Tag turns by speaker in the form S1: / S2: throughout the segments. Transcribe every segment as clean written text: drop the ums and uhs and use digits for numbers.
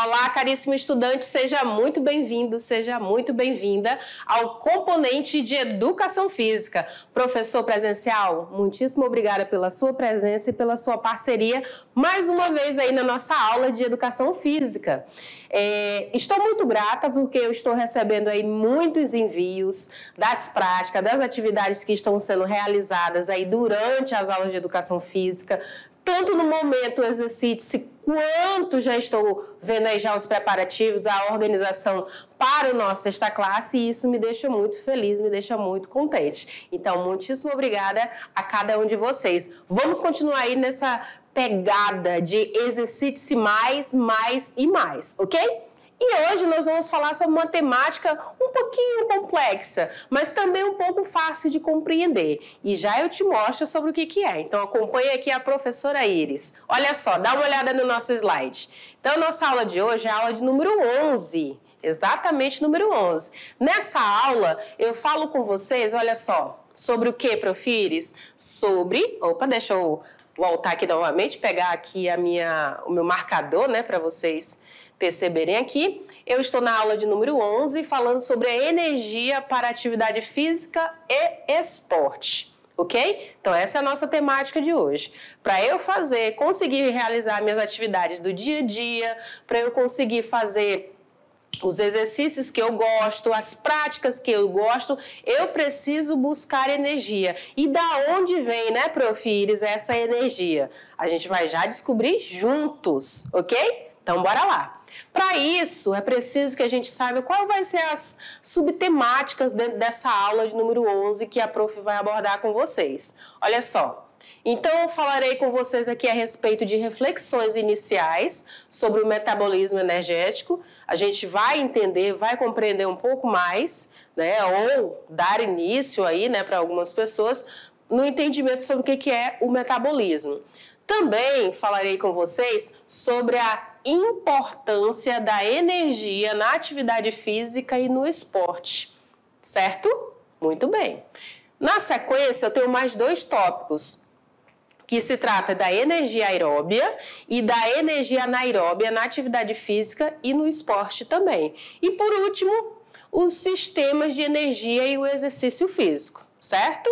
S1: Olá, caríssimo estudante, seja muito bem-vindo, seja muito bem-vinda ao componente de Educação Física. Professor presencial, muitíssimo obrigada pela sua presença e pela sua parceria mais uma vez aí na nossa aula de Educação Física. Estou muito grata porque eu estou recebendo aí muitos envios das práticas, das atividades que estão sendo realizadas aí durante as aulas de Educação Física, tanto no momento exercício, quanto já estou vendo aí já os preparativos, a organização para o nosso sexta classe, e isso me deixa muito feliz, me deixa muito contente. Então, muitíssimo obrigada a cada um de vocês. Vamos continuar aí nessa pegada de exercite-se mais, mais e mais, ok? E hoje nós vamos falar sobre uma temática um pouquinho complexa, mas também um pouco fácil de compreender. E já eu te mostro sobre o que é. Então acompanhe aqui a professora Iris. Olha só, dá uma olhada no nosso slide. Então nossa aula de hoje é a aula de número 11. Exatamente número 11. Nessa aula eu falo com vocês, olha só, sobre o que, Prof. Iris? Sobre... Opa, deixa eu voltar aqui novamente, pegar aqui o meu marcador, né, para vocês perceberem aqui. Eu estou na aula de número 11, falando sobre a energia para atividade física e esporte, ok? Então, essa é a nossa temática de hoje. Para eu conseguir realizar minhas atividades do dia a dia, para eu conseguir fazer os exercícios que eu gosto, as práticas que eu gosto, eu preciso buscar energia. E da onde vem, né, Prof. Iris, essa energia? A gente vai já descobrir juntos, ok? Então, bora lá. Para isso, é preciso que a gente saiba qual vai ser as subtemáticas dentro dessa aula de número 11 que a Prof. vai abordar com vocês. Olha só. Então, eu falarei com vocês aqui a respeito de reflexões iniciais sobre o metabolismo energético. A gente vai entender, vai compreender um pouco mais, né, ou dar início aí, né, para algumas pessoas no entendimento sobre o que é o metabolismo. Também falarei com vocês sobre a importância da energia na atividade física e no esporte, certo? Muito bem. Na sequência, eu tenho mais dois tópicos, que se trata da energia aeróbia e da energia anaeróbia na atividade física e no esporte também. E por último, os sistemas de energia e o exercício físico, certo?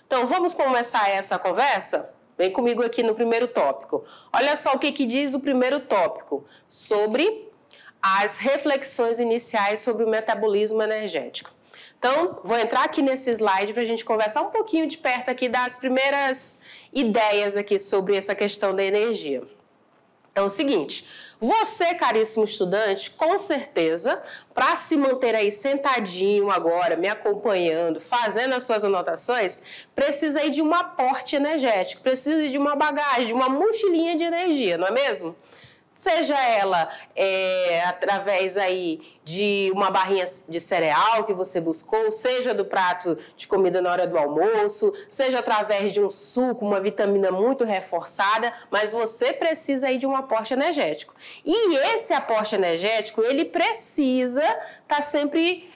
S1: Então, vamos começar essa conversa? Vem comigo aqui no primeiro tópico. Olha só o que diz o primeiro tópico, sobre as reflexões iniciais sobre o metabolismo energético. Então, vou entrar aqui nesse slide para a gente conversar um pouquinho de perto aqui das primeiras ideias aqui sobre essa questão da energia. Então, é o seguinte, você, caríssimo estudante, com certeza, para se manter aí sentadinho agora, me acompanhando, fazendo as suas anotações, precisa aí de um aporte energético, precisa de uma bagagem, de uma mochilinha de energia, não é mesmo? Seja ela através aí de uma barrinha de cereal que você buscou, seja do prato de comida na hora do almoço, seja através de um suco, uma vitamina muito reforçada, mas você precisa aí de um aporte energético. E esse aporte energético, ele precisa estar sempre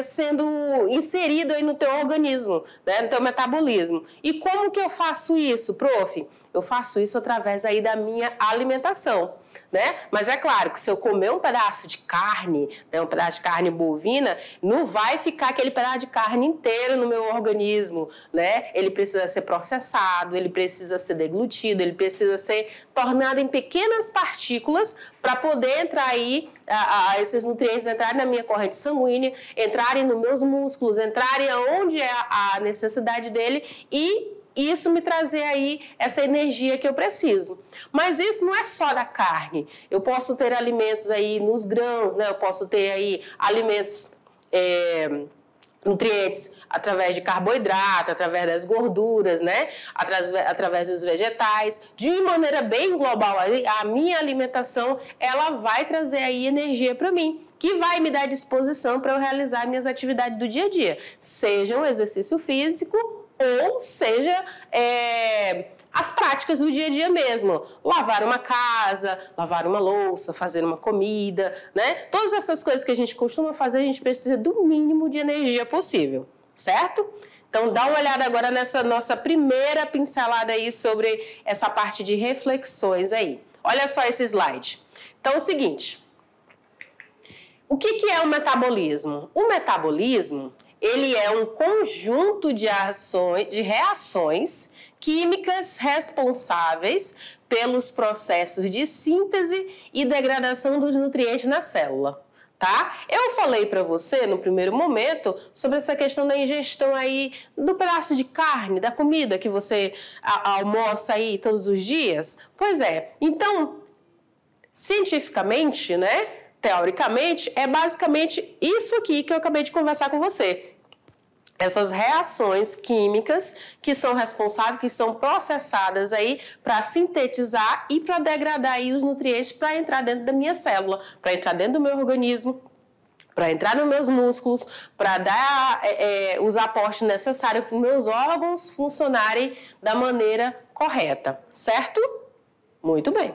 S1: sendo inserido aí no teu organismo, né, no teu metabolismo. E como que eu faço isso, prof? Eu faço isso através aí da minha alimentação, né? Mas é claro que se eu comer um pedaço de carne, né, um pedaço de carne bovina, não vai ficar aquele pedaço de carne inteiro no meu organismo, né? Ele precisa ser processado, ele precisa ser deglutido, ele precisa ser tornado em pequenas partículas para poder entrar aí, esses nutrientes entrarem na minha corrente sanguínea, entrarem nos meus músculos, entrarem aonde é a necessidade dele e isso me trazer aí essa energia que eu preciso. Mas isso não é só da carne. Eu posso ter alimentos aí nos grãos, né? Eu posso ter aí alimentos, nutrientes através de carboidrato, através das gorduras, né? Através dos vegetais. De uma maneira bem global, a minha alimentação, ela vai trazer aí energia para mim, que vai me dar disposição para eu realizar minhas atividades do dia a dia. Seja um exercício físico, ou seja, as práticas do dia a dia mesmo. Lavar uma casa, lavar uma louça, fazer uma comida, né? Todas essas coisas que a gente costuma fazer, a gente precisa do mínimo de energia possível, certo? Então, dá uma olhada agora nessa nossa primeira pincelada aí sobre essa parte de reflexões aí. Olha só esse slide. Então, é o seguinte, O que é o metabolismo? O metabolismo, ele é um conjunto de reações químicas responsáveis pelos processos de síntese e degradação dos nutrientes na célula. Tá? Eu falei para você no primeiro momento sobre essa questão da ingestão aí do pedaço de carne, da comida que você almoça aí todos os dias. Pois é, então, cientificamente, né, teoricamente, é basicamente isso aqui que eu acabei de conversar com você. Essas reações químicas que são responsáveis, que são processadas aí para sintetizar e para degradar aí os nutrientes para entrar dentro da minha célula, para entrar dentro do meu organismo, para entrar nos meus músculos, para dar os aportes necessários para os meus órgãos funcionarem da maneira correta, certo? Muito bem.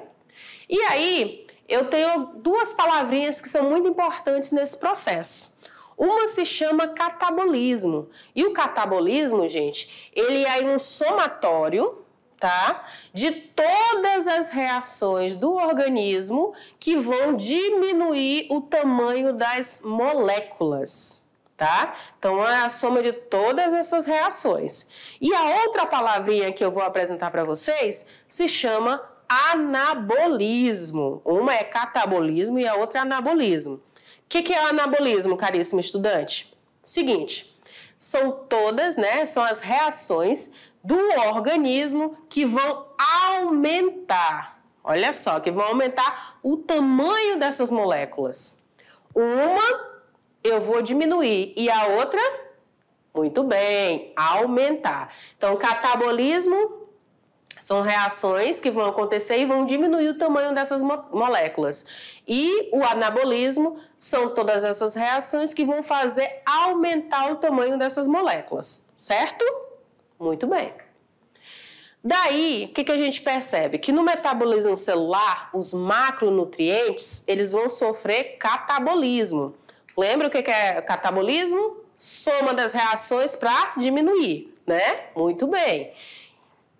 S1: E aí, eu tenho duas palavrinhas que são muito importantes nesse processo. Uma se chama catabolismo. E o catabolismo, gente, ele é um somatório, tá? De todas as reações do organismo que vão diminuir o tamanho das moléculas, tá? Então, é a soma de todas essas reações. E a outra palavrinha que eu vou apresentar para vocês se chama anabolismo. Uma é catabolismo e a outra é anabolismo. O que é anabolismo, caríssimo estudante? Seguinte, são todas, né, são as reações do organismo que vão aumentar, olha só, que vão aumentar o tamanho dessas moléculas. Uma eu vou diminuir e a outra, muito bem, aumentar. Então, catabolismo são reações que vão acontecer e vão diminuir o tamanho dessas moléculas. E o anabolismo são todas essas reações que vão fazer aumentar o tamanho dessas moléculas, certo? Muito bem. Daí, o que a gente percebe? Que no metabolismo celular, os macronutrientes, eles vão sofrer catabolismo. Lembra o que é catabolismo? Soma das reações para diminuir, né? Muito bem.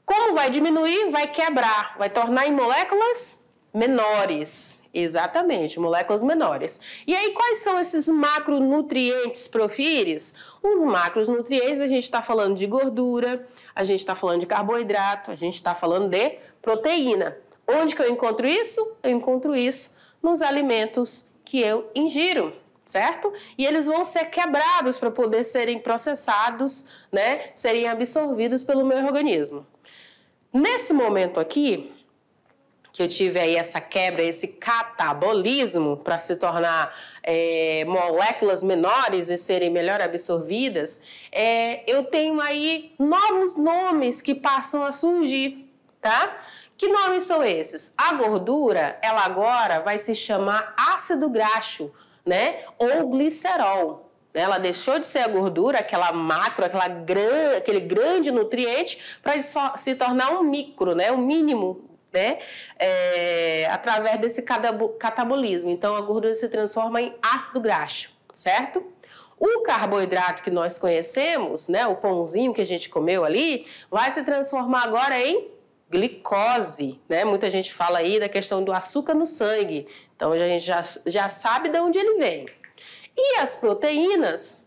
S1: Como vai diminuir? Vai quebrar, vai tornar em moléculas menores. Exatamente, moléculas menores. E aí, quais são esses macronutrientes, Profires? Os macronutrientes, a gente está falando de gordura, a gente está falando de carboidrato, a gente está falando de proteína. Onde que eu encontro isso? Eu encontro isso nos alimentos que eu ingiro, certo? E eles vão ser quebrados para poder serem processados, né? Serem absorvidos pelo meu organismo. Nesse momento aqui, que eu tive aí essa quebra, esse catabolismo para se tornar moléculas menores e serem melhor absorvidas, eu tenho aí novos nomes que passam a surgir, tá? Que nomes são esses? A gordura, ela agora vai se chamar ácido graxo, né? Ou glicerol. Ela deixou de ser a gordura, aquela macro, aquele grande nutriente, para se tornar um micro, né? Um mínimo, né? Através desse catabolismo. Então, a gordura se transforma em ácido graxo, certo? O carboidrato que nós conhecemos, né? O pãozinho que a gente comeu ali, vai se transformar agora em glicose, né? Muita gente fala aí da questão do açúcar no sangue. Então, a gente já sabe de onde ele vem. E as proteínas,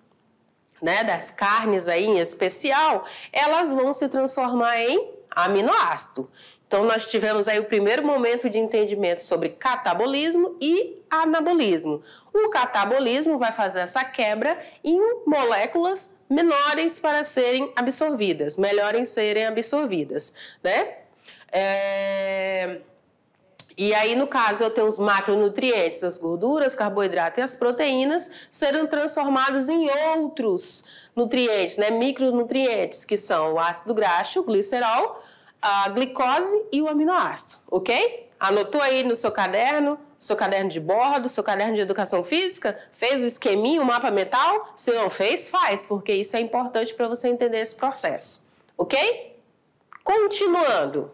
S1: né, das carnes aí em especial, elas vão se transformar em aminoácido. Então, nós tivemos aí o primeiro momento de entendimento sobre catabolismo e anabolismo. O catabolismo vai fazer essa quebra em moléculas menores para serem absorvidas, melhor em serem absorvidas, né? E aí, no caso, eu tenho os macronutrientes, as gorduras, carboidratos e as proteínas, serão transformados em outros nutrientes, né? Micronutrientes, que são o ácido graxo, o glicerol, a glicose e o aminoácido, ok? Anotou aí no seu caderno de bordo, seu caderno de educação física? Fez o esqueminha, o mapa mental? Se não fez, faz, porque isso é importante para você entender esse processo, ok? Continuando.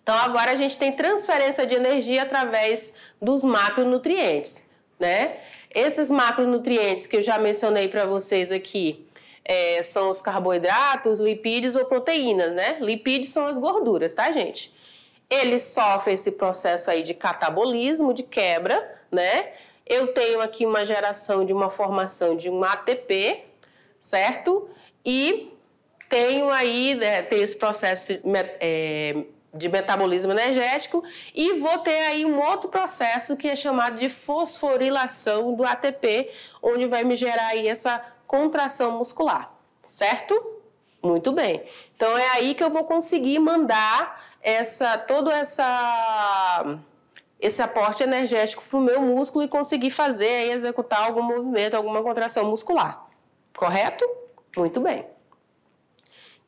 S1: Então, agora a gente tem transferência de energia através dos macronutrientes, né? Esses macronutrientes que eu já mencionei para vocês aqui são os carboidratos, lipídios ou proteínas, né? Lipídios são as gorduras, tá, gente? Eles sofrem esse processo aí de catabolismo, de quebra, né? eu tenho aqui uma geração de uma formação de um ATP, certo? E tenho aí, né, tem esse processo de metabolismo energético e vou ter aí um outro processo que é chamado de fosforilação do ATP, onde vai me gerar aí essa contração muscular, certo? Muito bem. Então, é aí que eu vou conseguir mandar esse aporte energético para o meu músculo e conseguir fazer, executar algum movimento, alguma contração muscular. Correto? Muito bem.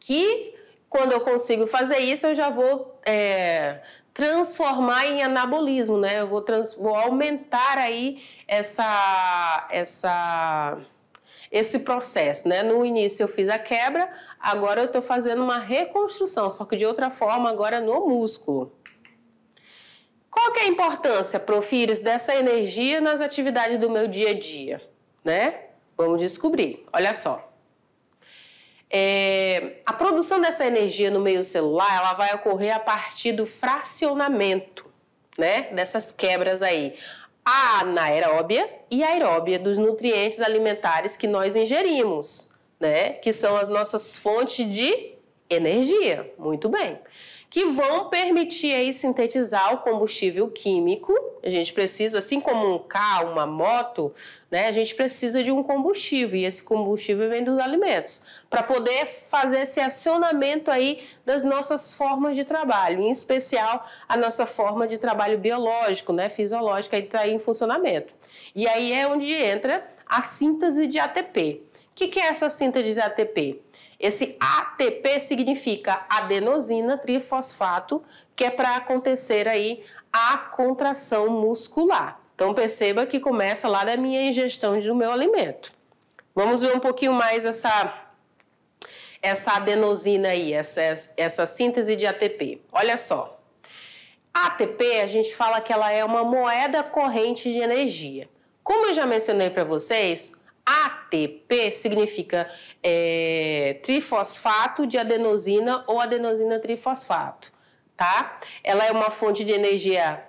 S1: Que quando eu consigo fazer isso, eu já vou transformar em anabolismo, né? Eu vou aumentar aí esse processo, né? No início eu fiz a quebra, agora eu estou fazendo uma reconstrução, só que de outra forma agora no músculo. Qual que é a importância, Profírios, dessa energia nas atividades do meu dia a dia, né? Vamos descobrir. Olha só. A produção dessa energia no meio celular, ela vai ocorrer a partir do fracionamento, né? Dessas quebras aí. A anaeróbia e aeróbia dos nutrientes alimentares que nós ingerimos, né? Que são as nossas fontes de energia. Muito bem. Que vão permitir aí sintetizar o combustível químico. A gente precisa, assim como um carro, uma moto, né? A gente precisa de um combustível e esse combustível vem dos alimentos para poder fazer esse acionamento aí das nossas formas de trabalho, em especial a nossa forma de trabalho biológico, né? Fisiológica, aí está em funcionamento. E aí é onde entra a síntese de ATP. O que é essa síntese de ATP? Esse ATP significa adenosina trifosfato, que é para acontecer aí a contração muscular. Então perceba que começa lá da minha ingestão do meu alimento. Vamos ver um pouquinho mais essa adenosina aí, essa síntese de ATP. Olha só. A ATP, a gente fala que ela é uma moeda corrente de energia. Como eu já mencionei para vocês, ATP significa trifosfato de adenosina ou adenosina trifosfato, tá? Ela é uma fonte de energia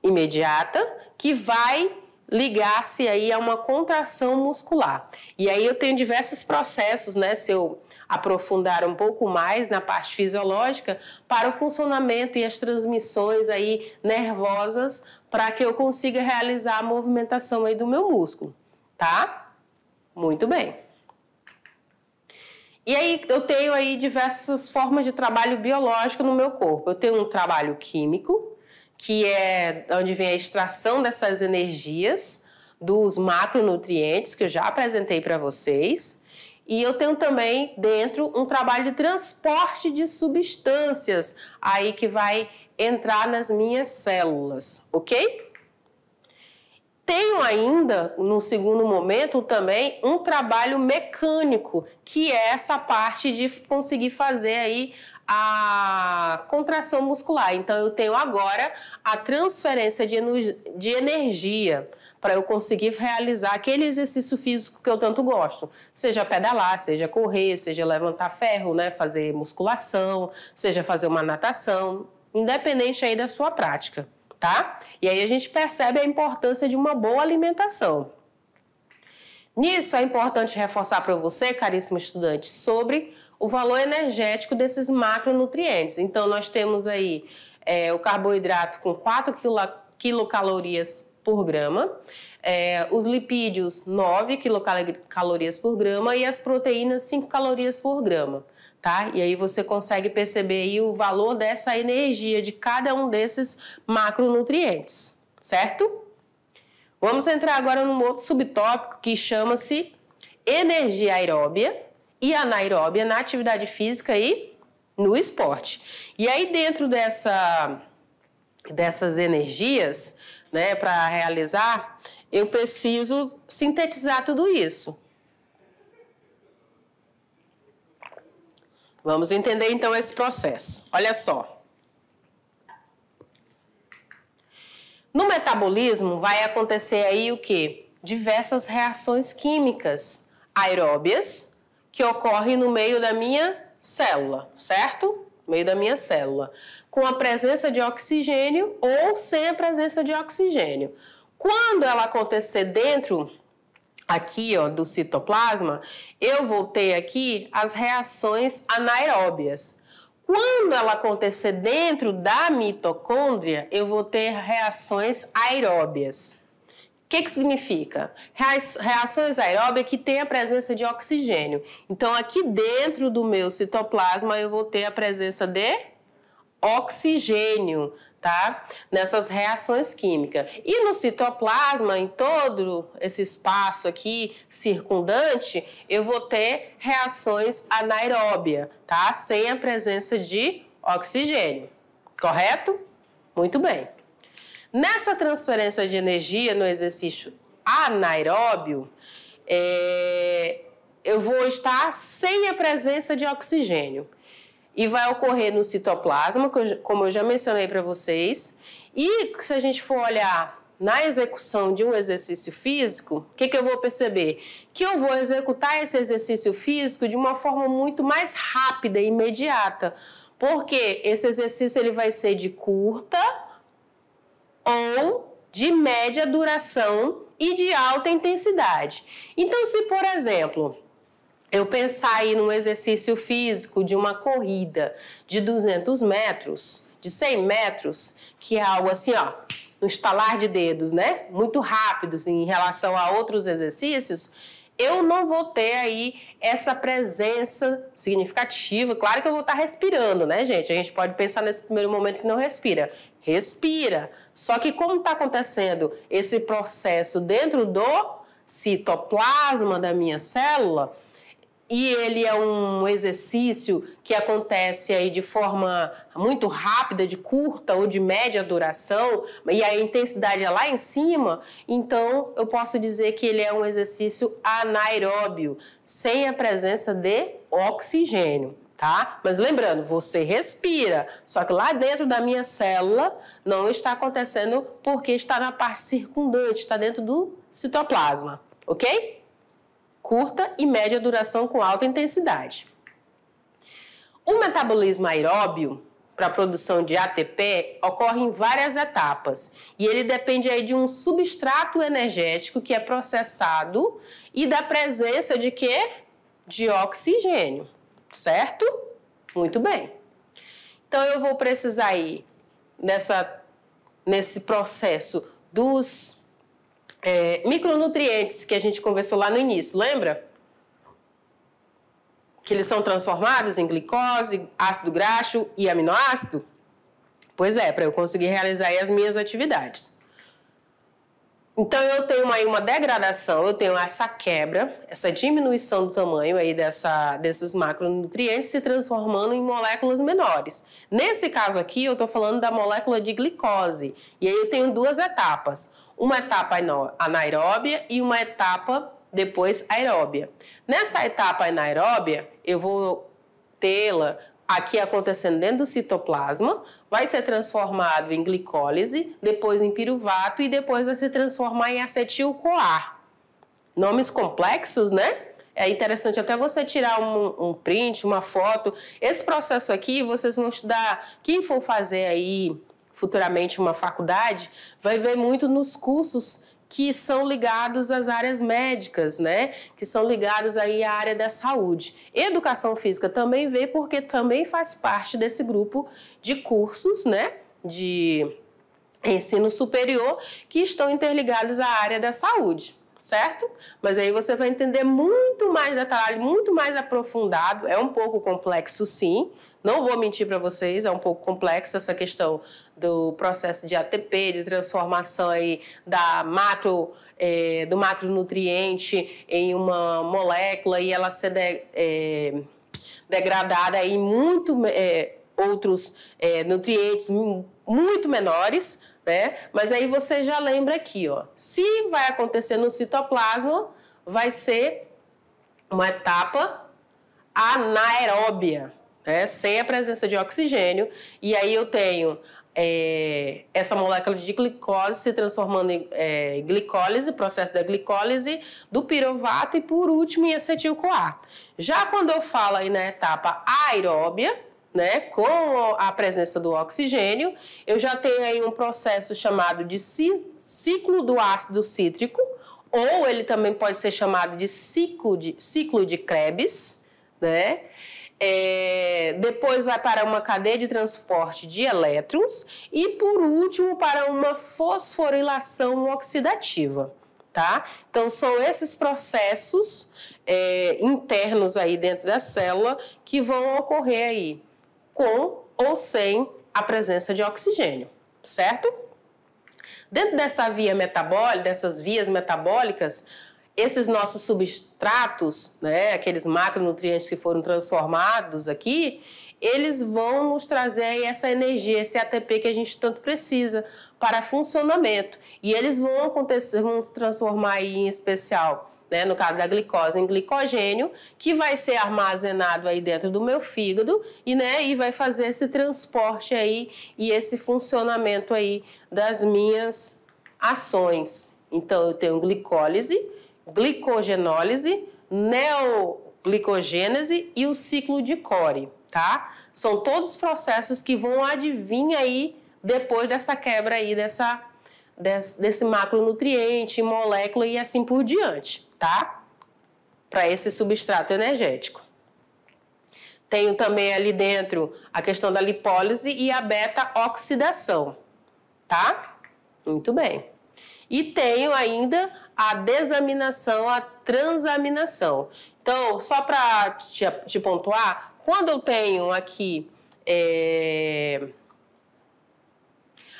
S1: imediata que vai ligar-se aí a uma contração muscular. E aí eu tenho diversos processos, né? Se eu aprofundar um pouco mais na parte fisiológica, para o funcionamento e as transmissões aí nervosas para que eu consiga realizar a movimentação aí do meu músculo, tá? Muito bem. E aí eu tenho aí diversas formas de trabalho biológico no meu corpo. Eu tenho um trabalho químico, que é onde vem a extração dessas energias dos macronutrientes que eu já apresentei para vocês. E eu tenho também dentro um trabalho de transporte de substâncias aí que vai entrar nas minhas células, ok? Tenho ainda, no segundo momento, também um trabalho mecânico, que é essa parte de conseguir fazer aí a contração muscular. Então, eu tenho agora a transferência de energia para eu conseguir realizar aquele exercício físico que eu tanto gosto. Seja pedalar, seja correr, seja levantar ferro, né? Fazer musculação, seja fazer uma natação, independente aí da sua prática. Tá? E aí a gente percebe a importância de uma boa alimentação. Nisso é importante reforçar para você, caríssimo estudante, sobre o valor energético desses macronutrientes. Então, nós temos aí o carboidrato com 4 quilocalorias por grama, os lipídios 9 quilocalorias por grama e as proteínas 5 calorias por grama. Tá? E aí você consegue perceber aí o valor dessa energia de cada um desses macronutrientes, certo? Vamos entrar agora num outro subtópico que chama-se energia aeróbia e anaeróbia na atividade física e no esporte. E aí dentro dessas energias, né, para realizar, eu preciso sintetizar tudo isso. Vamos entender então esse processo. Olha só. No metabolismo vai acontecer aí o quê? Diversas reações químicas aeróbias que ocorrem no meio da minha célula, certo? No meio da minha célula. Com a presença de oxigênio ou sem a presença de oxigênio. Quando ela acontecer dentro aqui, ó, do citoplasma, eu vou ter aqui as reações anaeróbias. Quando ela acontecer dentro da mitocôndria, eu vou ter reações aeróbias. O que significa? Reações aeróbias que têm a presença de oxigênio. Então, aqui dentro do meu citoplasma, eu vou ter a presença de oxigênio, tá? Nessas reações químicas. E no citoplasma, em todo esse espaço aqui circundante, eu vou ter reações anaeróbias, tá? Sem a presença de oxigênio. Correto? Muito bem. Nessa transferência de energia no exercício anaeróbio, eu vou estar sem a presença de oxigênio. E vai ocorrer no citoplasma, como eu já mencionei para vocês. E se a gente for olhar na execução de um exercício físico, o que eu vou perceber? Que eu vou executar esse exercício físico de uma forma muito mais rápida e imediata. Porque esse exercício ele vai ser de curta ou de média duração e de alta intensidade. Então, se, por exemplo, eu pensar aí num exercício físico de uma corrida de 200 metros, de 100 metros, que é algo assim, ó, um estalar de dedos, né? Muito rápido assim, em relação a outros exercícios, eu não vou ter aí essa presença significativa. Claro que eu vou estar respirando, né, gente? A gente pode pensar nesse primeiro momento que não respira. Respira. Só que como está acontecendo esse processo dentro do citoplasma da minha célula, e ele é um exercício que acontece aí de forma muito rápida, de curta ou de média duração, e a intensidade é lá em cima, então eu posso dizer que ele é um exercício anaeróbio, sem a presença de oxigênio, tá? Mas lembrando, você respira, só que lá dentro da minha célula não está acontecendo porque está na parte circundante, está dentro do citoplasma, ok? Curta e média duração com alta intensidade. O metabolismo aeróbio para a produção de ATP ocorre em várias etapas e ele depende aí de um substrato energético que é processado e da presença de quê? De oxigênio, certo? Muito bem. Então eu vou precisar aí nesse processo dos micronutrientes que a gente conversou lá no início, lembra? Que eles são transformados em glicose, ácido graxo e aminoácido? Pois é, para eu conseguir realizar aí as minhas atividades. Então, eu tenho aí uma degradação, eu tenho essa quebra, essa diminuição do tamanho aí desses macronutrientes se transformando em moléculas menores. Nesse caso aqui, eu estou falando da molécula de glicose. E aí eu tenho duas etapas. Uma etapa anaeróbia e uma etapa depois aeróbia. Nessa etapa anaeróbia, eu vou tê-la aqui acontecendo dentro do citoplasma, vai ser transformado em glicólise, depois em piruvato e depois vai se transformar em acetil-CoA. Nomes complexos, né? É interessante até você tirar um print, uma foto. Esse processo aqui, vocês vão estudar, quem for fazer aí futuramente uma faculdade, vai ver muito nos cursos que são ligados às áreas médicas, né? Que são ligados aí à área da saúde. Educação física também vê porque também faz parte desse grupo de cursos, né? De ensino superior que estão interligados à área da saúde, certo? Mas aí você vai entender muito mais detalhe, muito mais aprofundado. É um pouco complexo, sim. Não vou mentir para vocês, é um pouco complexo essa questão do processo de ATP, de transformação aí do macronutriente em uma molécula e ela ser degradada em outros nutrientes muito menores, né? Mas aí você já lembra aqui, ó, se vai acontecer no citoplasma, vai ser uma etapa anaeróbia, né? Sem a presença de oxigênio, e aí eu tenho essa molécula de glicose se transformando em glicólise, processo da glicólise, do piruvato e, por último, em acetil-CoA. Já quando eu falo aí na etapa aeróbia, né, com a presença do oxigênio, eu já tenho aí um processo chamado de ciclo do ácido cítrico, ou ele também pode ser chamado de ciclo de Krebs, né? Depois vai para uma cadeia de transporte de elétrons e, por último, para uma fosforilação oxidativa, tá? Então, são esses processos internos aí dentro da célula que vão ocorrer aí, com ou sem a presença de oxigênio, certo? Dentro dessa via metabólica, dessas vias metabólicas, esses nossos substratos, né, aqueles macronutrientes que foram transformados aqui, eles vão nos trazer aí essa energia, esse ATP que a gente tanto precisa para funcionamento. E eles vão se transformar aí em especial, né, no caso da glicose, em glicogênio, que vai ser armazenado aí dentro do meu fígado e vai fazer esse transporte aí e esse funcionamento aí das minhas ações. Então, eu tenho glicólise, glicogenólise, neoglicogênese e o ciclo de Cori, tá? São todos processos que vão advir aí depois dessa quebra aí desse macronutriente, molécula e assim por diante, tá? Para esse substrato energético. Tenho também ali dentro a questão da lipólise e a beta-oxidação, tá? Muito bem. E tenho ainda a desaminação, a transaminação. Então, só para te pontuar, quando eu tenho aqui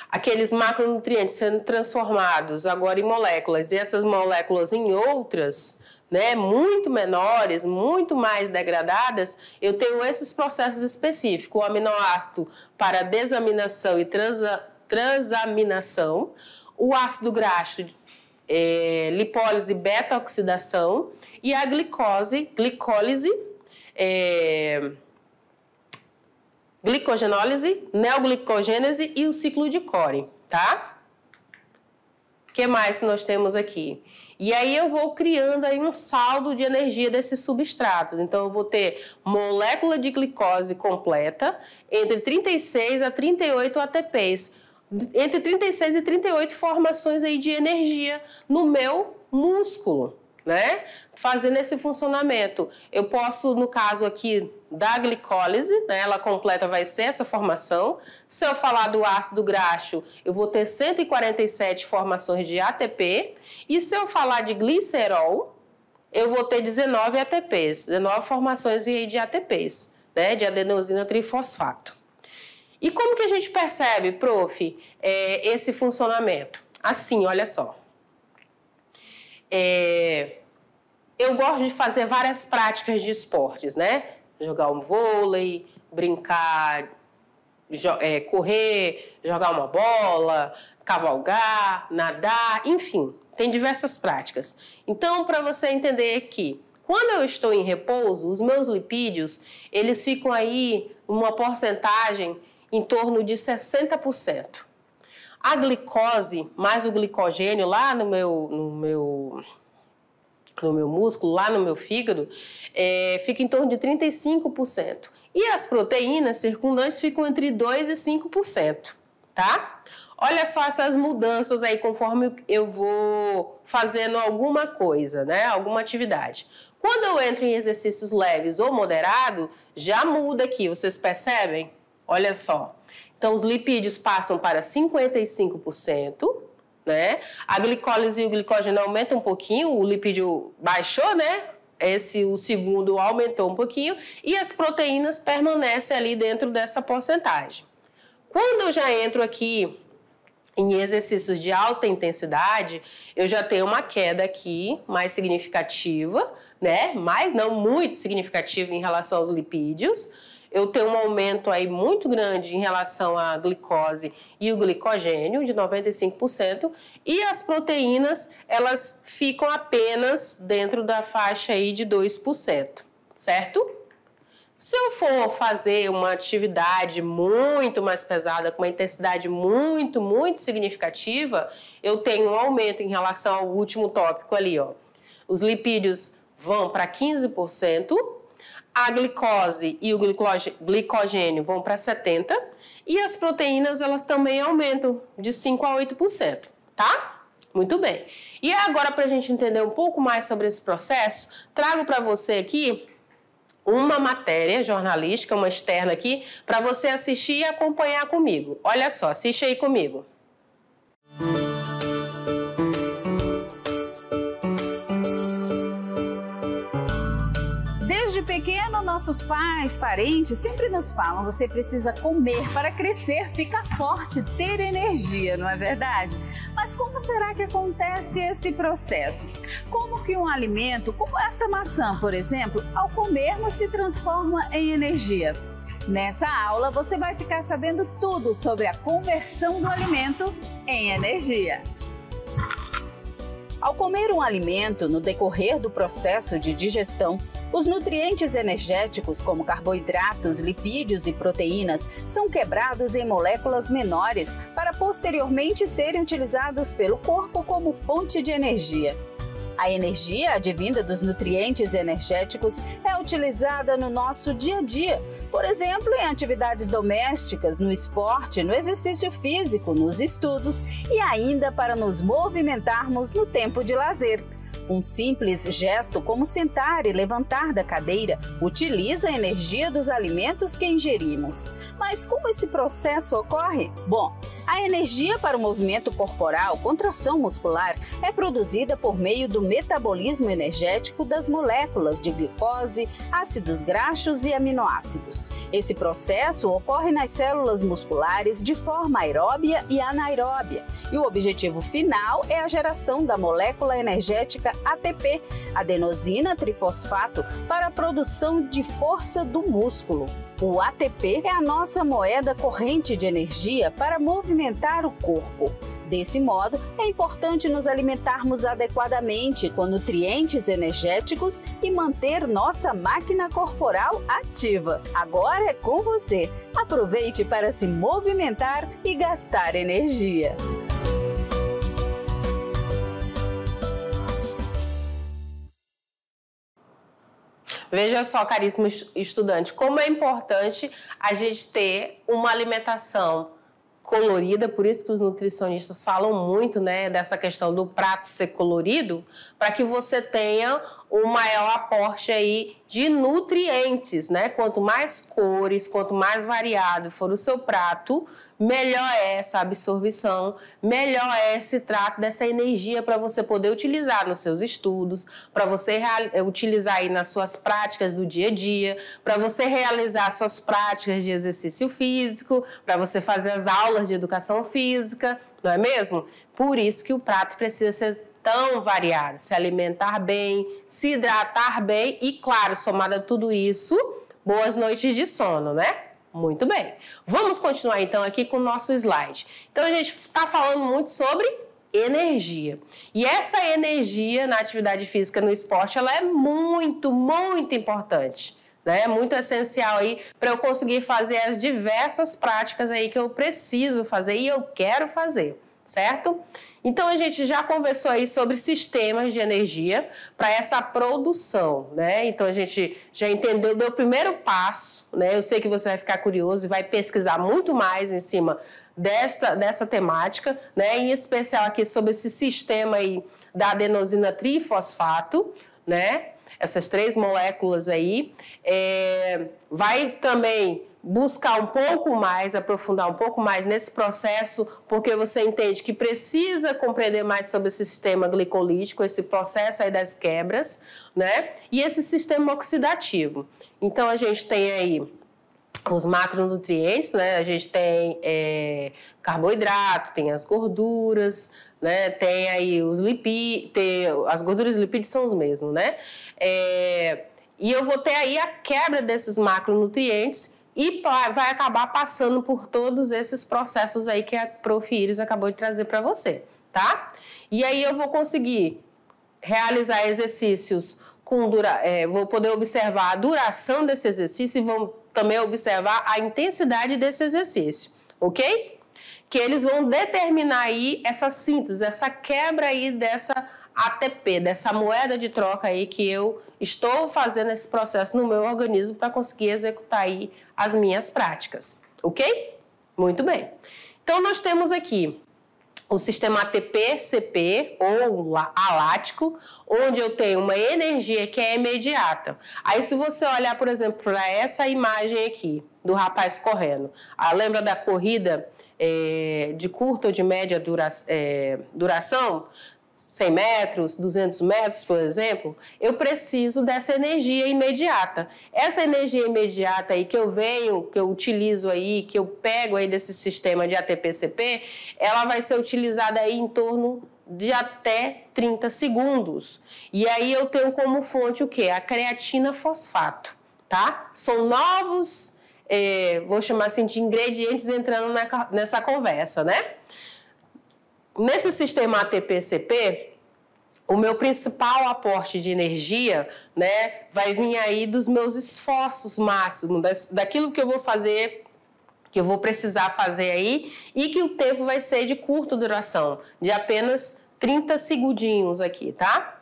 S1: aqueles macronutrientes sendo transformados agora em moléculas e essas moléculas em outras, né, muito menores, muito mais degradadas, eu tenho esses processos específicos, o aminoácido para desaminação e transaminação, o ácido graxo, lipólise, beta-oxidação e a glicólise, glicogenólise, neoglicogênese e o ciclo de Cori, tá? O que mais nós temos aqui? E aí eu vou criando aí um saldo de energia desses substratos. Então, eu vou ter molécula de glicose completa entre 36 a 38 ATPs. Entre 36 e 38 formações aí de energia no meu músculo, né? Fazendo esse funcionamento. Eu posso, no caso aqui da glicólise, né? Ela completa vai ser essa formação. Se eu falar do ácido graxo, eu vou ter 147 formações de ATP. E se eu falar de glicerol, eu vou ter 19 ATPs, 19 formações de ATPs, né? De adenosina trifosfato. E como que a gente percebe, prof, esse funcionamento? Assim, olha só. Eu gosto de fazer várias práticas de esportes, né? Jogar um vôlei, brincar, correr, jogar uma bola, cavalgar, nadar, enfim, tem diversas práticas. Então, para você entender que quando eu estou em repouso, os meus lipídios, eles ficam aí uma porcentagem em torno de 60%. A glicose mais o glicogênio lá no meu músculo, lá no meu fígado, fica em torno de 35%. E as proteínas circundantes ficam entre 2% e 5%, tá? Olha só essas mudanças aí conforme eu vou fazendo alguma coisa, né? Alguma atividade. Quando eu entro em exercícios leves ou moderado, já muda aqui, vocês percebem? Olha só. Então, os lipídios passam para 55%, né? A glicólise e o glicogênio aumentam um pouquinho, o lipídio baixou, né? O segundo aumentou um pouquinho e as proteínas permanecem ali dentro dessa porcentagem. Quando eu já entro aqui em exercícios de alta intensidade, eu já tenho uma queda aqui mais significativa, né? Mas não muito significativa em relação aos lipídios. Eu tenho um aumento aí muito grande em relação à glicose e o glicogênio, de 95%, e as proteínas, elas ficam apenas dentro da faixa aí de 2%, certo? Se eu for fazer uma atividade muito mais pesada, com uma intensidade muito, muito significativa, eu tenho um aumento em relação ao último tópico ali, ó. Os lipídios vão para 15%, A glicose e o glicogênio vão para 70%. E as proteínas, elas também aumentam de 5% a 8%, tá? Muito bem. E agora, para a gente entender um pouco mais sobre esse processo, trago para você aqui uma matéria jornalística, uma externa aqui, para você assistir e acompanhar comigo. Olha só, assiste aí comigo.
S2: Desde pequeno, nossos pais, parentes sempre nos falam: você precisa comer para crescer, ficar forte, ter energia, não é verdade? Mas como será que acontece esse processo? Como que um alimento, como esta maçã, por exemplo, ao comermos se transforma em energia? Nessa aula você vai ficar sabendo tudo sobre a conversão do alimento em energia. Ao comer um alimento, no decorrer do processo de digestão, os nutrientes energéticos, como carboidratos, lipídios e proteínas, são quebrados em moléculas menores para posteriormente serem utilizados pelo corpo como fonte de energia. A energia advinda dos nutrientes energéticos é utilizada no nosso dia a dia, por exemplo, em atividades domésticas, no esporte, no exercício físico, nos estudos e ainda para nos movimentarmos no tempo de lazer. Um simples gesto como sentar e levantar da cadeira utiliza a energia dos alimentos que ingerimos. Mas como esse processo ocorre? Bom, a energia para o movimento corporal, contração muscular, é produzida por meio do metabolismo energético das moléculas de glicose, ácidos graxos e aminoácidos. Esse processo ocorre nas células musculares de forma aeróbia e anaeróbia, e o objetivo final é a geração da molécula energética ATP, adenosina trifosfato, para a produção de força do músculo. O ATP é a nossa moeda corrente de energia para movimentar o corpo. Desse modo, é importante nos alimentarmos adequadamente com nutrientes energéticos e manter nossa máquina corporal ativa. Agora é com você. Aproveite para se movimentar e gastar energia.
S1: Veja só, caríssimo estudante, como é importante a gente ter uma alimentação colorida, por isso que os nutricionistas falam muito, né, dessa questão do prato ser colorido, para que você tenha um maior aporte aí de nutrientes, né? Quanto mais cores, quanto mais variado for o seu prato, melhor é essa absorção, melhor é esse trato dessa energia para você poder utilizar nos seus estudos, para você utilizar aí nas suas práticas do dia a dia, para você realizar suas práticas de exercício físico, para você fazer as aulas de educação física, não é mesmo? Por isso que o prato precisa ser tão variado, se alimentar bem, se hidratar bem e, claro, somado a tudo isso, boas noites de sono, né? Muito bem. Vamos continuar então aqui com o nosso slide. Então a gente está falando muito sobre energia. E essa energia na atividade física, no esporte, ela é muito, muito importante, né? Muito essencial aí para eu conseguir fazer as diversas práticas aí que eu preciso fazer e eu quero fazer, certo? Então, a gente já conversou aí sobre sistemas de energia para essa produção, né? Então, a gente já entendeu, deu o primeiro passo, né? Eu sei que você vai ficar curioso e vai pesquisar muito mais em cima dessa temática, né? Em especial aqui sobre esse sistema aí da adenosina trifosfato, né? Essas 3 moléculas aí. Vai também buscar um pouco mais, aprofundar um pouco mais nesse processo, porque você entende que precisa compreender mais sobre esse sistema glicolítico, esse processo aí das quebras, né? E esse sistema oxidativo. Então, a gente tem aí os macronutrientes, né? A gente tem carboidrato, tem as gorduras, né? Tem aí os lipídios, as gorduras e lipídios são os mesmos, né? E eu vou ter aí a quebra desses macronutrientes e vai acabar passando por todos esses processos aí que a Prof. Iris acabou de trazer para você, tá? E aí eu vou conseguir realizar exercícios vou poder observar a duração desse exercício e vou também observar a intensidade desse exercício, ok? Que eles vão determinar aí essa síntese, essa quebra aí dessa ATP, dessa moeda de troca aí que eu estou fazendo esse processo no meu organismo para conseguir executar aí as minhas práticas, ok? Muito bem. Então, nós temos aqui o sistema ATP-CP, ou alático, onde eu tenho uma energia que é imediata. Aí, se você olhar, por exemplo, para essa imagem aqui, do rapaz correndo, lembra da corrida de curta ou de média duração? 100 metros, 200 metros, por exemplo, eu preciso dessa energia imediata. Essa energia imediata aí que eu utilizo aí, que eu pego aí desse sistema de ATP-CP, ela vai ser utilizada aí em torno de até 30 segundos. E aí eu tenho como fonte o quê? A creatina fosfato, tá? São novos, vou chamar assim de ingredientes entrando nessa conversa, né? Nesse sistema ATP-CP, o meu principal aporte de energia, né, vai vir aí dos meus esforços máximos, daquilo que eu vou fazer, que eu vou precisar fazer aí, e que o tempo vai ser de curta duração, de apenas 30 segundinhos aqui, tá?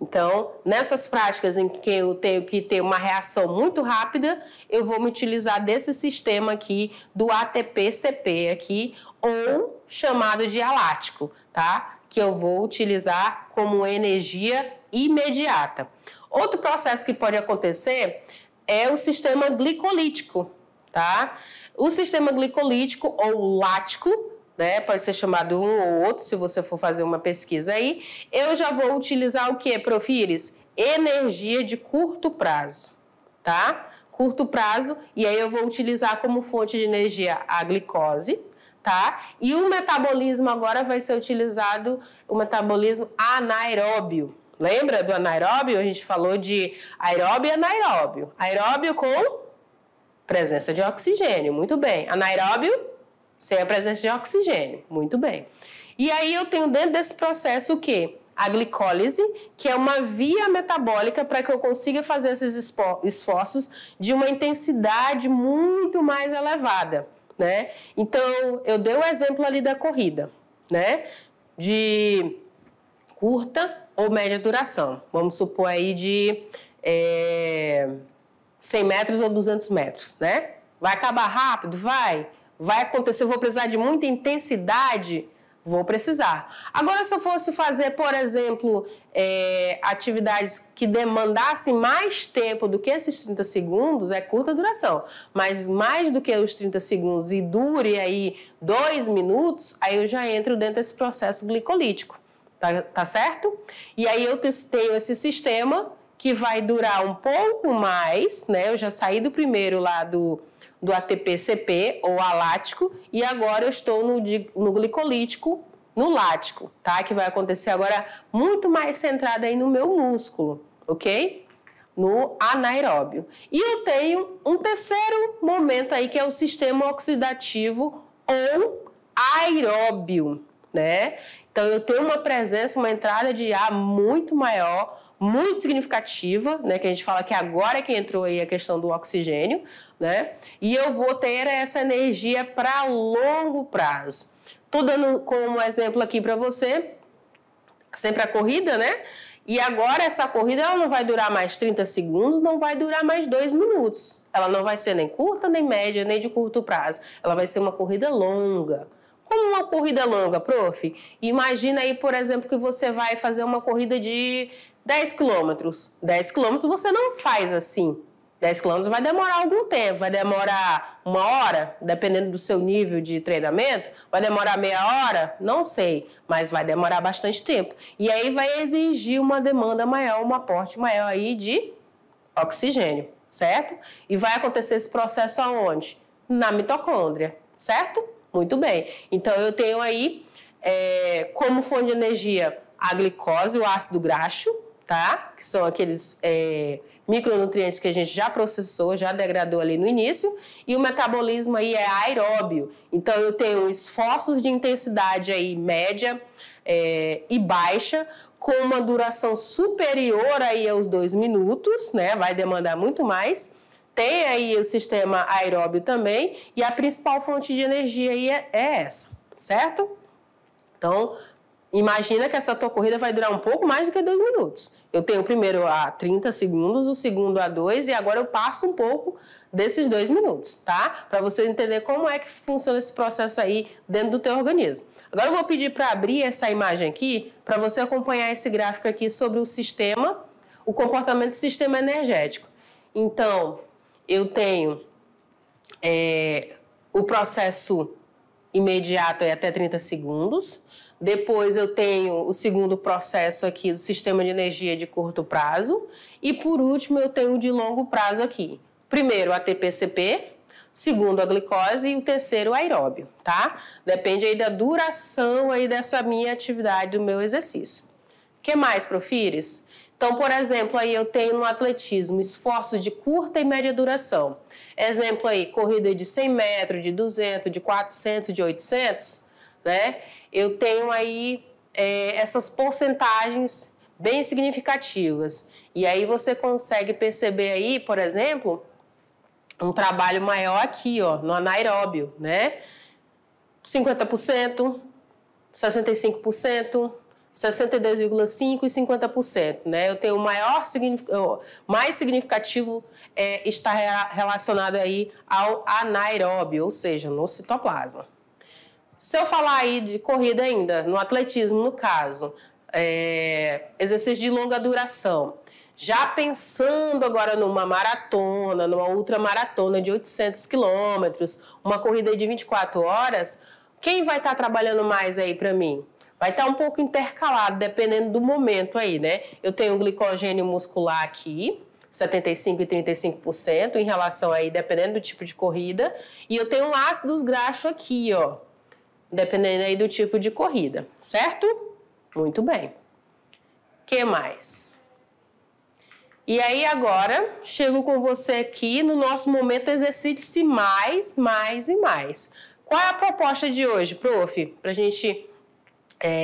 S1: Então, nessas práticas em que eu tenho que ter uma reação muito rápida, eu vou me utilizar desse sistema aqui do ATP-CP aqui, ou chamado de alático, tá? Que eu vou utilizar como energia imediata. Outro processo que pode acontecer é o sistema glicolítico, tá? O sistema glicolítico ou lático, né, pode ser chamado um ou outro, se você for fazer uma pesquisa aí, eu já vou utilizar o que, Profires? Energia de curto prazo, tá? Curto prazo, e aí eu vou utilizar como fonte de energia a glicose, tá? E o metabolismo agora vai ser utilizado, o metabolismo anaeróbio. Lembra do anaeróbio? A gente falou de aeróbio e anaeróbio. Aeróbio com presença de oxigênio, muito bem. Anaeróbio sem a presença de oxigênio, muito bem. E aí eu tenho dentro desse processo o quê? A glicólise, que é uma via metabólica para que eu consiga fazer esses esforços de uma intensidade muito mais elevada, né? Então, eu dei o exemplo ali da corrida, né? De curta ou média duração. Vamos supor aí de 100 metros ou 200 metros, né? Vai acabar rápido? Vai acontecer, vou precisar de muita intensidade? Vou precisar. Agora, se eu fosse fazer, por exemplo, atividades que demandassem mais tempo do que esses 30 segundos, é curta duração, mas mais do que os 30 segundos e dure aí 2 minutos, aí eu já entro dentro desse processo glicolítico, tá certo? E aí eu tenho esse sistema que vai durar um pouco mais, né? Eu já saí do primeiro lá do ATP-CP, ou alático, e agora eu estou no glicolítico, no lático, tá? Que vai acontecer agora muito mais centrado aí no meu músculo, ok? No anaeróbio. E eu tenho um terceiro momento aí, que é o sistema oxidativo ou aeróbio, né? Então, eu tenho uma presença, uma entrada de ar muito maior, muito significativa, né, que a gente fala que agora é que entrou aí a questão do oxigênio, né, e eu vou ter essa energia para longo prazo. Estou dando como exemplo aqui para você, sempre a corrida, né, e agora essa corrida ela não vai durar mais 30 segundos, não vai durar mais 2 minutos. Ela não vai ser nem curta, nem média, nem de curto prazo. Ela vai ser uma corrida longa. Como uma corrida longa, prof? Imagina aí, por exemplo, que você vai fazer uma corrida de 10 quilômetros. 10 quilômetros você não faz assim. 10 quilômetros vai demorar algum tempo, vai demorar 1 hora, dependendo do seu nível de treinamento, vai demorar meia hora, não sei, mas vai demorar bastante tempo. E aí vai exigir uma demanda maior, um aporte maior aí de oxigênio, certo? E vai acontecer esse processo aonde? Na mitocôndria, certo? Muito bem. Então, eu tenho aí como fonte de energia a glicose, o ácido graxo, tá? Que são aqueles micronutrientes que a gente já processou, já degradou ali no início, e o metabolismo aí é aeróbio. Então, eu tenho esforços de intensidade aí média e baixa, com uma duração superior aí aos 2 minutos, né? Vai demandar muito mais. Tem aí o sistema aeróbio também, e a principal fonte de energia aí é essa, certo? Então, Imagina que essa tua corrida vai durar um pouco mais do que 2 minutos. Eu tenho o primeiro a 30 segundos, o segundo a 2 e agora eu passo um pouco desses 2 minutos, tá? Para você entender como é que funciona esse processo aí dentro do teu organismo. Agora eu vou pedir para abrir essa imagem aqui, para você acompanhar esse gráfico aqui sobre o sistema, o comportamento do sistema energético. Então, eu tenho o processo imediato é até 30 segundos. Depois eu tenho o segundo processo aqui do sistema de energia de curto prazo. E por último eu tenho o de longo prazo aqui. Primeiro a ATP-CP, segundo a glicose e o terceiro o aeróbio, tá? Depende aí da duração aí dessa minha atividade, do meu exercício. O que mais, Profires? Então, por exemplo, aí eu tenho no atletismo esforços de curta e média duração. Exemplo aí, corrida de 100 metros, de 200, de 400, de 800, né? Eu tenho aí essas porcentagens bem significativas. E aí você consegue perceber aí, por exemplo, um trabalho maior aqui, ó, no anaeróbio, né? 50%, 65%, 62,5% e 50%, né? Eu tenho mais significativo está relacionado aí ao anaeróbio, ou seja, no citoplasma. Se eu falar aí de corrida ainda, no atletismo, no caso, exercício de longa duração, já pensando agora numa maratona, numa ultramaratona de 800 quilômetros, uma corrida de 24 horas, quem vai estar trabalhando mais aí para mim? Vai estar um pouco intercalado, dependendo do momento aí, né? Eu tenho o glicogênio muscular aqui, 75% e 35%, em relação aí, dependendo do tipo de corrida. E eu tenho ácidos graxos aqui, ó, dependendo aí do tipo de corrida, certo? Muito bem. O que mais? E aí agora, chego com você aqui no nosso momento exercite-se mais, mais e mais. Qual é a proposta de hoje, prof? Para a gente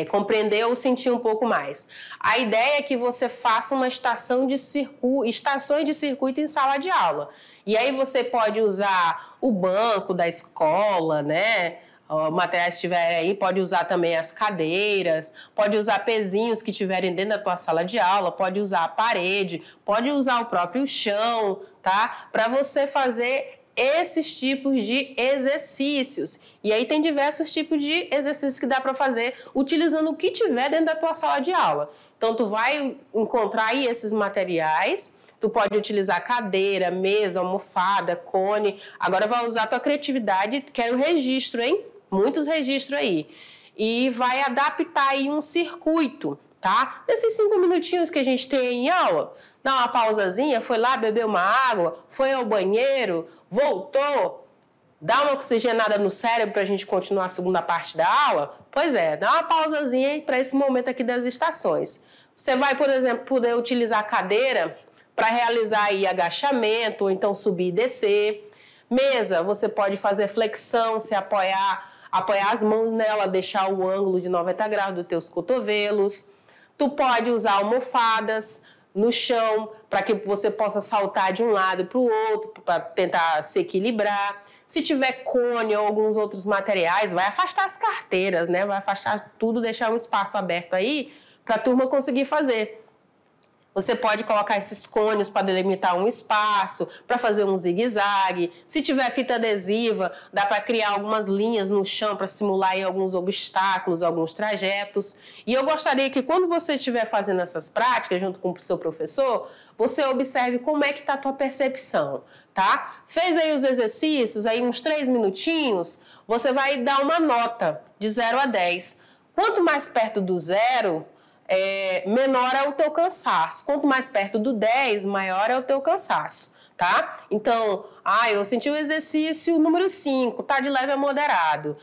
S1: compreender ou sentir um pouco mais. A ideia é que você faça uma estações de circuito em sala de aula. E aí você pode usar o banco da escola, né? O material que estiver aí, pode usar também as cadeiras, pode usar pezinhos que estiverem dentro da tua sala de aula, pode usar a parede, pode usar o próprio chão, tá? Para você fazer esses tipos de exercícios. E aí tem diversos tipos de exercícios que dá para fazer utilizando o que tiver dentro da tua sala de aula. Então, tu vai encontrar aí esses materiais, tu pode utilizar cadeira, mesa, almofada, cone. Agora vai usar a tua criatividade, quero registro, hein? Muitos registros aí. E vai adaptar aí um circuito, tá? Desses 5 minutinhos que a gente tem em aula, dá uma pausazinha, foi lá beber uma água, foi ao banheiro, voltou, dá uma oxigenada no cérebro para a gente continuar a segunda parte da aula? Pois é, dá uma pausazinha para esse momento aqui das estações. Você vai, por exemplo, poder utilizar a cadeira para realizar aí agachamento, ou então subir e descer. Mesa, você pode fazer flexão, se apoiar as mãos nela, deixar o ângulo de 90 graus dos teus cotovelos. Tu pode usar almofadas no chão, para que você possa saltar de um lado para o outro, para tentar se equilibrar. Se tiver cone ou alguns outros materiais, vai afastar as carteiras, né? Vai afastar tudo, deixar um espaço aberto aí para a turma conseguir fazer. Você pode colocar esses cones para delimitar um espaço, para fazer um zigue-zague. Se tiver fita adesiva, dá para criar algumas linhas no chão para simular aí alguns obstáculos, alguns trajetos. E eu gostaria que quando você estiver fazendo essas práticas junto com o seu professor, você observe como é que está a tua percepção, tá? Fez aí os exercícios, aí uns 3 minutinhos, você vai dar uma nota de 0 a 10. Quanto mais perto do 0... menor é o teu cansaço. Quanto mais perto do 10, maior é o teu cansaço, tá? Então, eu senti o exercício número 5, tá de leve a moderado.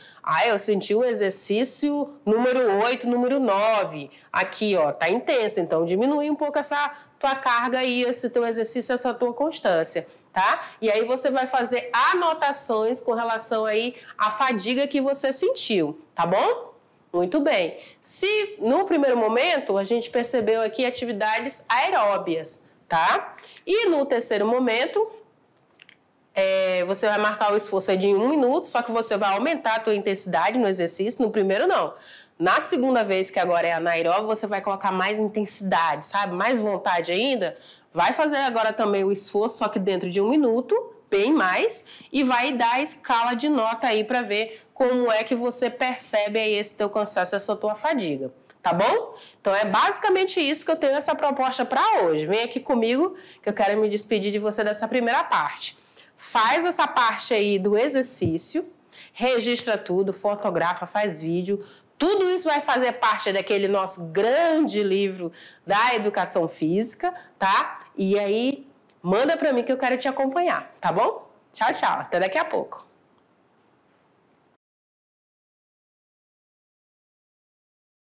S1: Eu senti o exercício número 8, número 9. Aqui, ó, tá intenso, então diminui um pouco essa tua carga aí, esse teu exercício, essa tua constância, tá? E aí você vai fazer anotações com relação aí à fadiga que você sentiu, tá bom? Muito bem. Se no primeiro momento a gente percebeu aqui atividades aeróbias, tá? E no terceiro momento, você vai marcar o esforço de 1 minuto, só que você vai aumentar a tua intensidade no exercício. No primeiro, não. Na segunda vez, que agora é anaeróbio, você vai colocar mais intensidade, sabe? Mais vontade ainda. Vai fazer agora também o esforço, só que dentro de 1 minuto, bem mais, e vai dar a escala de nota aí para ver como é que você percebe aí esse teu cansaço, essa tua fadiga. Tá bom? Então é basicamente isso que eu tenho essa proposta para hoje. Vem aqui comigo que eu quero me despedir de você dessa primeira parte. Faz essa parte aí do exercício, registra tudo, fotografa, faz vídeo. Tudo isso vai fazer parte daquele nosso grande livro da educação física, tá? E aí, manda para mim que eu quero te acompanhar, tá bom? Tchau, tchau. Até daqui a pouco.